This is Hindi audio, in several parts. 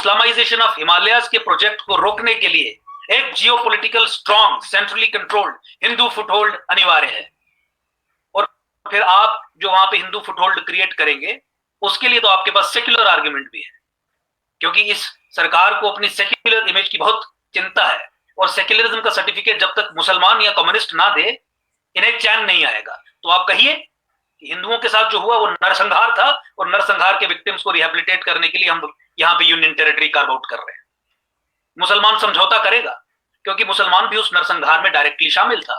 इस्लामाइजेशन ऑफ हिमालयाज के प्रोजेक्ट को रोकने के लिए एक geopolitical strong centrally controlled Hindu foothold अनिवार्य है। और फिर आप जो वहां पे हिंदू फुटहोल्ड क्रिएट करेंगे उसके लिए तो आपके पास सेक्युलर आर्ग्यूमेंट भी है, क्योंकि इस सरकार को अपनी सेक्युलर इमेज की बहुत चिंता है और सेक्युलरिज्म का सर्टिफिकेट जब तक मुसलमान या कम्युनिस्ट ना दे इन्हें चैन नहीं आएगा। तो आप कहिए कि हिंदुओं के साथ जो हुआ वो नरसंहार था और नरसंहार के विक्टिम्स को रिहेबिलिटेट करने के लिए हम यहाँ पे यूनियन टेरिटरी कार्व आउट कर रहे हैं। मुसलमान समझौता करेगा क्योंकि मुसलमान भी उस नरसंहार में डायरेक्टली शामिल था।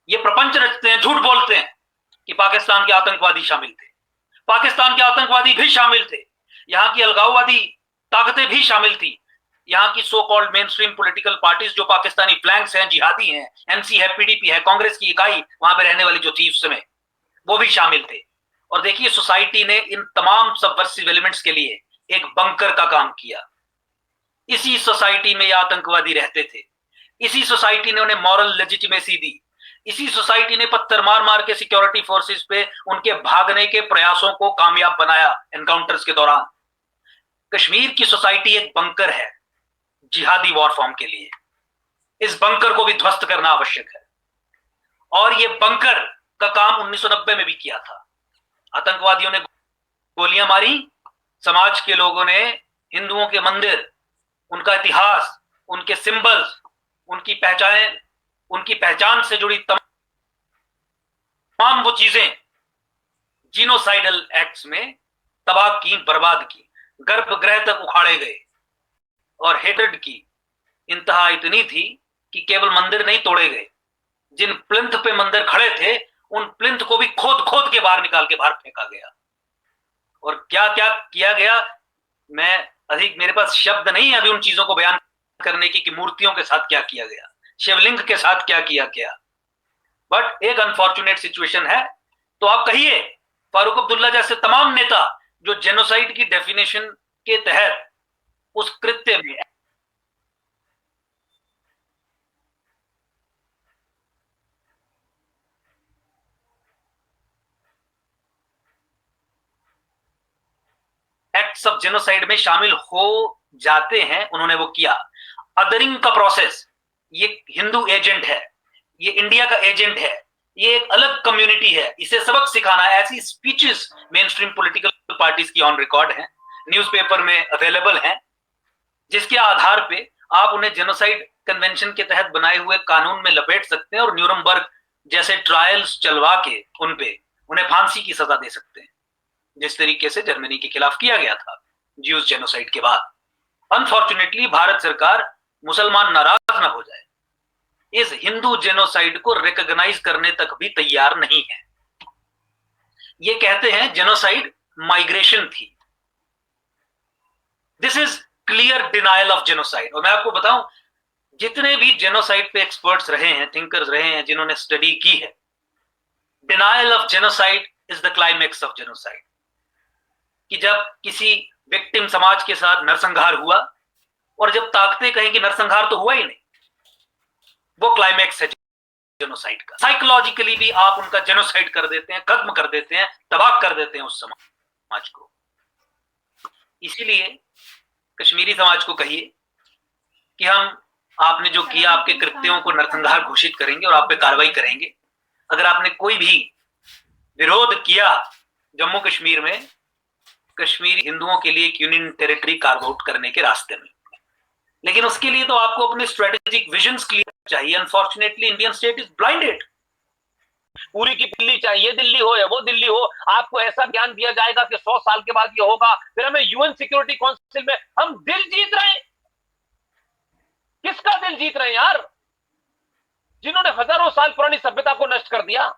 ये प्रपंच रचते हैं, झूठ बोलते हैं कि पाकिस्तान के आतंकवादी शामिल थे। पाकिस्तान के आतंकवादी भी शामिल थे, यहाँ की अलगाववादी ताकतें भी शामिल थी, यहाँ की so called main stream political parties जो पाकिस्तानी फ्लैंक्स हैं, जिहादी हैं, एनसी है, पीडीपी है, कांग्रेस की इकाई वहां पे रहने वाली जो थी उस समय, वो भी शामिल थे। और देखिए सोसाइटी ने इन तमाम सबवर्सिव एलिमेंट्स के लिए एक बंकर का काम किया। इसी सोसाइटी में ये आतंकवादी रहते थे, इसी सोसाइटी ने उन्हें मॉरल लेजिटिमेसी दी, इसी सोसाइटी ने पत्थर मार मार के सिक्योरिटी फोर्सेस पे उनके भागने के प्रयासों को कामयाब बनाया एनकाउंटर्स के दौरान। कश्मीर की सोसाइटी एक बंकर है जिहादी वॉर फॉर्म के लिए। इस बंकर को भी ध्वस्त करना आवश्यक है और ये बंकर का काम 1990 में भी किया था। आतंकवादियों ने गोलियां मारी, समाज के लोगों ने हिंदुओं के मंदिर, उनका इतिहास, उनके सिंबल्स, उनकी पहचान से जुड़ी तमाम वो चीजें जीनोसाइडल एक्ट्स में तबाह की, बर्बाद की, गर्भगृह तक उखाड़े गए। और हेट्रेड की इंतहा इतनी थी कि केवल मंदिर नहीं तोड़े गए, जिन प्लिंथ पे मंदिर खड़े थे उन प्लिंथ को भी खोद खोद के बाहर निकाल के बाहर फेंका गया। और क्या क्या किया गया, मैं अधिक, मेरे पास शब्द नहीं है अभी उन चीजों को बयान करने की कि मूर्तियों के साथ क्या किया गया, शिवलिंग के साथ क्या किया गया। बट एक अनफॉर्चुनेट सिचुएशन है। तो आप कहिए फारूक अब्दुल्ला जैसे तमाम नेता जो जेनोसाइड की डेफिनेशन के तहत उस कृत्य में एक्ट्स ऑफ जेनोसाइड में शामिल हो जाते हैं, उन्होंने वो किया। अदरिंग का प्रोसेस, ये हिंदू एजेंट है, ये इंडिया का एजेंट है, ये एक अलग कम्युनिटी है, इसे सबक सिखाना है। ऐसी speeches main stream political parties की ऑन रिकॉर्ड हैं, न्यूज़पेपर में अवेलेबल हैं, जिसके आधार पे आप उन्हें जेनोसाइड कन्वेंशन के तहत बनाए हुए कानून में लपेट सकते हैं और न्यूरमबर्ग जैसे ट्रायल्स चलवा के उन्हें फांसी की सजा दे सकते हैं, जिस तरीके से जर्मनी के खिलाफ किया गया था ज्यूज जेनोसाइड के बाद। अनफॉर्चुनेटली भारत सरकार मुसलमान नाराज ना हो जाए, इस हिंदू जेनोसाइड को रिकॉग्नाइज करने तक भी तैयार नहीं है। ये कहते हैं जेनोसाइड माइग्रेशन थी। This is clear denial of genocide. और मैं आपको बताऊं, जितने भी जेनोसाइड पे एक्सपर्ट्स रहे हैं, थिंकर्स रहे हैं, जिन्होंने स्टडी की है, denial of genocide is the climax of genocide. कि जब किसी विक्टिम समाज के साथ नरसंहार हुआ और जब ताकतें कहें कि नरसंहार तो हुआ ही नहीं, वो क्लाइमेक्स है जेनोसाइड का। साइकोलॉजिकली भी आप उनका जेनोसाइड कर देते हैं, खत्म कर देते हैं, तबाह कर देते हैं उस समाज को। इसीलिए कश्मीरी समाज को कहिए कि आपने जो किया, आपके कृत्यों को नरसंहार घोषित करेंगे और आप पे कार्रवाई करेंगे। अगर आपने कोई भी विरोध किया जम्मू कश्मीर में, कश्मीरी हिंदुओं के लिए एक यूनियन टेरिटरी कार्व आउट करने के रास्ते में, लेकिन उसके लिए तो आपको अपने स्ट्रेटेजिक विजन्स क्लियर चाहिए। Unfortunately Indian state is blinded. पूरी की दिल्ली चाहिए, दिल्ली हो या वो दिल्ली हो, आपको ऐसा ज्ञान दिया जाएगा कि 100 साल के बाद ये होगा, फिर हमें यूएन सिक्योरिटी काउंसिल में हम दिल जीत रहे हैं। किसका दिल जीत रहे हैं यार? जिन्होंने हजारों साल पुरानी सभ्यता को नष्ट कर दिया,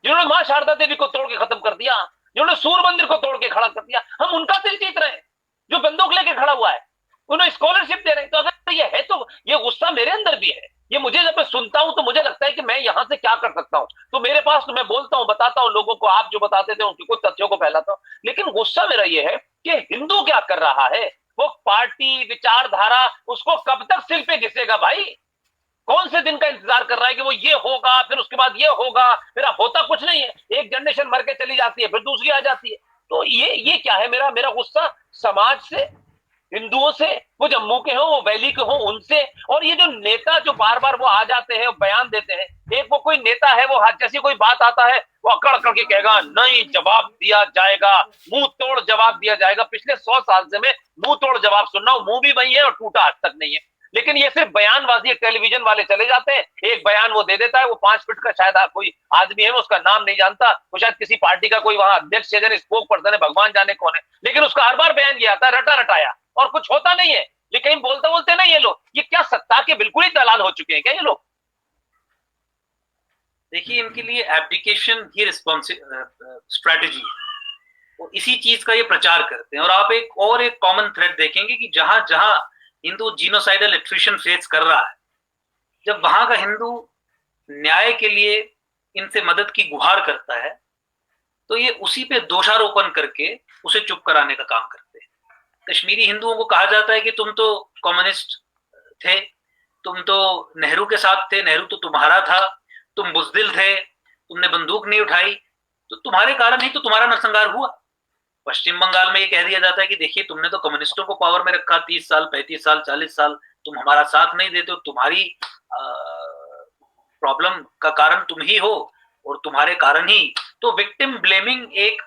जिन्होंने मां शारदा देवी को तोड़ के खत्म कर दिया, जिन्होंने सूर्य मंदिर को तोड़ के खड़ा कर दिया, हम उनका दिल जीत रहे हैं। जो बंदूक लेके खड़ा हुआ है उन्हें स्कॉलरशिप दे रहे हैं। तो अगर ये है तो ये गुस्सा मेरे अंदर भी है। ये मुझे जब मैं सुनता हूं तो मुझे लगता है कि मैं यहां से क्या कर सकता हूं। तो मेरे पास तो मैं बोलता हूं, बताता हूं लोगों को, आप जो बताते थे उनके कुछ तथ्यों को फैलाता हूं। लेकिन गुस्सा मेरा ये है कि हिंदू क्या कर रहा है, वो पार्टी विचारधारा उसको कब तक सिर पे घिसेगा भाई? कौन से दिन का इंतजार कर रहा है कि वो ये होगा, फिर उसके बाद ये होगा, फिर अब होता कुछ नहीं है। एक जनरेशन मर के चली जाती है, फिर दूसरी आ जाती है। तो ये क्या है? मेरा गुस्सा समाज से, हिंदुओं से, वो जम्मू के हो, वो वैली के हो, उनसे। और ये जो नेता जो बार बार वो आ जाते हैं, बयान देते हैं, एक वो कोई नेता है, वो जैसी कोई बात आता है वो अकड़ अकड़ के कहेगा नहीं जवाब दिया जाएगा, मुंह तोड़ जवाब दिया जाएगा। पिछले 100 साल से मैं मुंह तोड़ जवाब सुन रहा हूं, मुंह भी वही है और टूटा आज तक नहीं है। लेकिन ये सिर्फ बयानबाजी, टेलीविजन वाले चले जाते हैं, एक बयान वो दे देता है, वो 5 फीट का शायद कोई आदमी है, मैं उसका नाम नहीं जानता, वो शायद किसी पार्टी का कोई वहां अध्यक्ष है, स्पोक पर्सन है, भगवान जाने कौन है, लेकिन उसका हर बार बयान ये आता है रटा रटाया, और कुछ होता नहीं है। लेकिन कहीं बोलते बोलते नहीं ये लोग, ये क्या सत्ता के बिल्कुल ही दलाल हो चुके हैं क्या ये लोग? देखिए, इनके लिए एब्डिकेशन ही स्ट्रेटेजी है, वो इसी चीज का ये प्रचार करते हैं। और आप एक कॉमन थ्रेड देखेंगे कि जहां जहां हिंदू जीनोसाइडल एट्रिशन फेस कर रहा है, जब वहां का हिंदू न्याय के लिए इनसे मदद की गुहार करता है, तो ये उसी पे दोषारोपण करके उसे चुप कराने का काम करते हैं। कश्मीरी हिंदुओं को कहा जाता है कि तुम तो कम्युनिस्ट थे, तुम तो नेहरू के साथ थे, नेहरू तो तुम्हारा था, तुम बुजदिल थे, तुमने बंदूक नहीं उठाई, तो तुम्हारे कारण ही तो तुम्हारा नरसंहार हुआ। पश्चिम बंगाल में ये कह दिया जाता है कि देखिए, तुमने तो कम्युनिस्टों को पावर में रखा 30 साल, 35 साल, 40 साल, तुम हमारा साथ नहीं देते हो, तुम्हारी प्रॉब्लम का कारण तुम ही हो, और तुम्हारे कारण ही तो विक्टिम ब्लेमिंग एक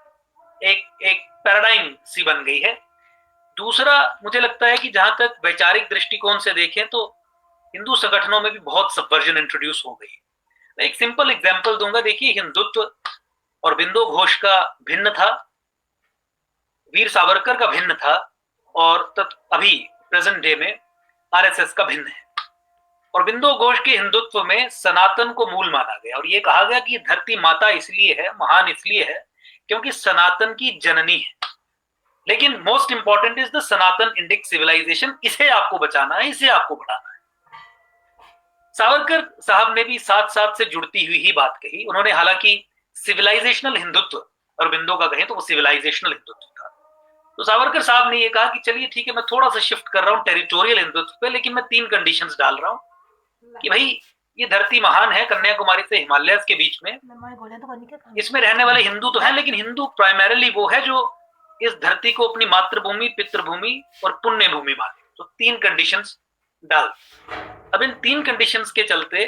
एक एक पैराडाइम सी बन गई है। दूसरा, मुझे लगता है कि जहां तक वैचारिक दृष्टिकोण से देखें तो हिंदू संगठनों में भी बहुत सबवर्जन इंट्रोड्यूस हो गई। मैं एक सिंपल एग्जांपल दूंगा। देखिए, हिंदुत्व और बिंदु घोष का भिन्न था, वीर सावरकर का भिन्न था, और अभी प्रेजेंट डे में आरएसएस का भिन्न है। और बिंदु घोष के हिंदुत्व में सनातन को मूल माना गया, और ये कहा गया कि धरती माता इसलिए है, महान इसलिए है क्योंकि सनातन की जननी है। लेकिन most important is the Sanatan Indic civilization, इसे आपको बचाना है, इसे आपको बढ़ाना है। सावरकर साहब ने भी साथ साथ से जुड़ती हुई ही बात कही। उन्होंने हालांकि सिविलाइजेशनल हिंदुत्व, और बिंदु का कहें तो वो सिविलाइजेशनल हिंदुत्व था। तो सावरकर साहब ने ये कहा कि चलिए ठीक है, मैं थोड़ा सा शिफ्ट कर रहा हूं टेरिटोरियल हिंदुत्व पे, लेकिन मैं 3 कंडीशंस डाल रहा हूं कि भाई ये धरती महान है, कन्याकुमारी से हिमालय के बीच में, इसमें रहने वाले हिंदू तो हैं, लेकिन हिंदू प्राइमरीली वो है जो इस धरती को अपनी मातृभूमि, पितृभूमि और पुण्य भूमि माने। तो 3 कंडीशंस डाल। अब इन 3 कंडीशंस के चलते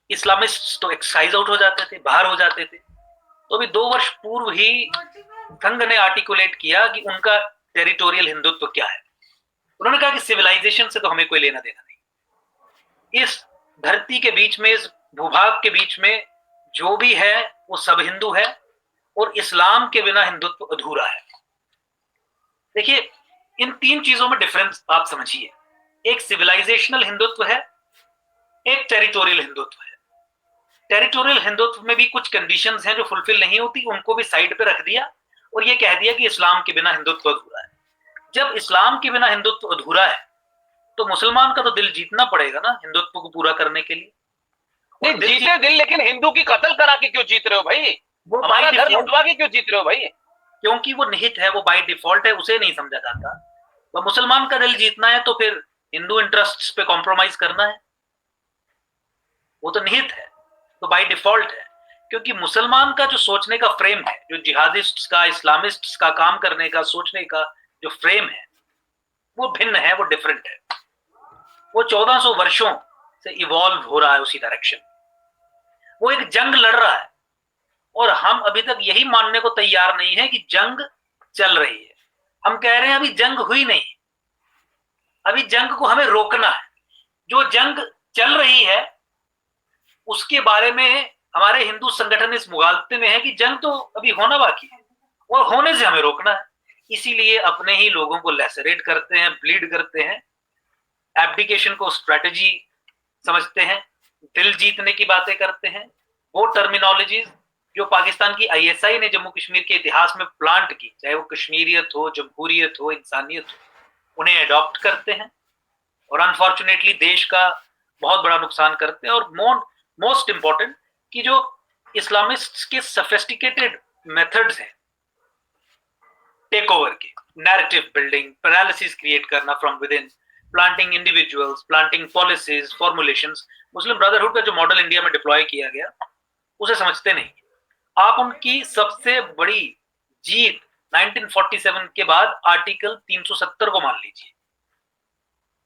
इस्लामिस्ट तो एक्साइज आउट हो जाते थे, बाहर हो जाते थे। तो अभी 2 वर्ष पूर्व ही संघ ने आर्टिकुलेट किया कि उनका टेरिटोरियल हिंदुत्व क्या है। उन्होंने कहा कि सिविलाइजेशन से तो हमें कोई लेना देना नहीं, इस धरती के बीच में, इस भूभाग के बीच में जो भी है वो सब हिंदू है, और इस्लाम के बिना हिंदुत्व अधूरा है। देखिए, इन 3 चीजों में डिफरेंस आप समझिए। एक सिविलाइजेशनल हिंदुत्व है, एक टेरिटोरियल हिंदुत्व है। टेरिटोरियल हिंदुत्व में भी कुछ कंडीशंस हैं जो फुलफिल नहीं होती, उनको भी साइड पे रख दिया और ये कह दिया कि इस्लाम के बिना हिंदुत्व अधूरा है। जब इस्लाम के बिना हिंदुत्व अधूरा है तो मुसलमान का तो दिल जीतना पड़ेगा ना हिंदुत्व को पूरा करने के लिए। नहीं जीते दिल, लेकिन हिंदू की कत्ल करा के क्यों जीत रहे हो भाई? वो हमारा घर लुटवा के क्यों जीत रहे हो भाई? क्योंकि वो निहित है, वो बाय डिफॉल्ट है, उसे नहीं समझा जाता। वो मुसलमान का दिल जीतना है तो फिर हिंदू इंटरेस्ट्स पे कॉम्प्रोमाइज करना है, वो तो निहित है, तो बाय डिफॉल्ट है। क्योंकि मुसलमान का जो सोचने का फ्रेम है, जो जिहादिस्ट का, इस्लामिस्ट का काम करने का, सोचने का जो फ्रेम है, वो भिन्न है, वो डिफरेंट है। वो 1400 वर्षों से इवॉल्व हो रहा है उसी डायरेक्शन। वो एक जंग लड़ रहा है और हम अभी तक यही मानने को तैयार नहीं है कि जंग चल रही है। हम कह रहे हैं अभी जंग हुई नहीं, अभी जंग को हमें रोकना है। जो जंग चल रही है उसके बारे में हमारे हिंदू संगठन इस मुगालते में है कि जंग तो अभी होना बाकी है और होने से हमें रोकना है। इसीलिए अपने ही लोगों को लेसरेट करते हैं, ब्लीड करते हैं, एब्डिकेशन को स्ट्रेटजी समझते हैं, दिल जीतने की बातें करते हैं। वो टर्मिनोलॉजीज जो पाकिस्तान की आईएसआई ने जम्मू कश्मीर के इतिहास में प्लांट की, चाहे वो कश्मीरियत हो, जमहूरियत हो, इंसानियत हो, उन्हें अडॉप्ट करते हैं और अनफॉर्चुनेटली देश का बहुत बड़ा नुकसान करते हैं। और मोस्ट इंपॉर्टेंट कि जो इस्लामिस्ट के सोफिस्टिकेटेड मेथड्स हैं टेक ओवर के, नैरेटिव बिल्डिंग, पैरालिसिस क्रिएट करना from with in, planting individuals, planting policies, formulations, Muslim brotherhood का जो मॉडल इंडिया में डिप्लॉय किया गया उसे समझते नहीं। आप उनकी सबसे बड़ी जीत 1947 के बाद आर्टिकल 370 को मान लीजिए।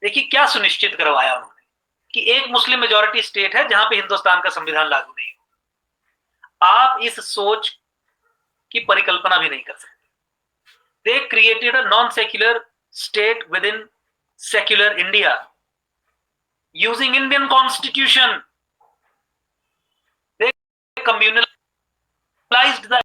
देखिए क्या सुनिश्चित करवाया उन्होंने कि एक मुस्लिम मेजॉरिटी स्टेट है जहां पे हिंदुस्तान का संविधान लागू नहीं हो। आप इस सोच की परिकल्पना भी नहीं कर सकते। They created a non-secular state within secular India using Indian Constitution. They communalized the